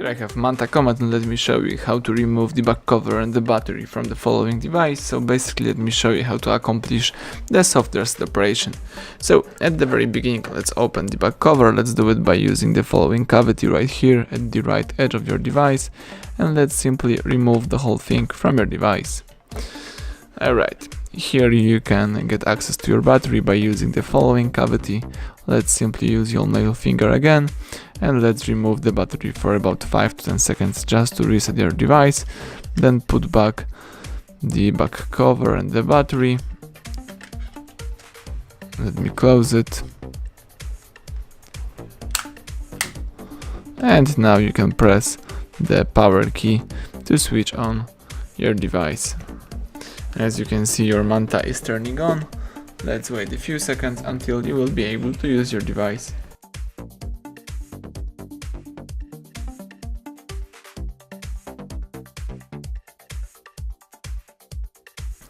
Here I have MANTA command, and let me show you how to remove the back cover and the battery from the following device. So basically let me show you how to accomplish the software reset operation. So at the very beginning, let's open the back cover. Let's do it by using the following cavity right here at the right edge of your device, and let's simply remove the whole thing from your device. Alright, here you can get access to your battery by using the following cavity. Let's simply use your nail finger again, and let's remove the battery for about 5 to 10 seconds just to reset your device. Then put back the back cover and the battery. Let me close it. And now you can press the power key to switch on your device. As you can see, your MANTA is turning on. Let's wait a few seconds until you will be able to use your device.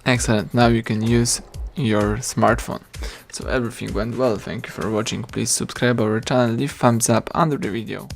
Excellent, now you can use your smartphone. So everything went well, thank you for watching. Please subscribe our channel, leave thumbs up under the video.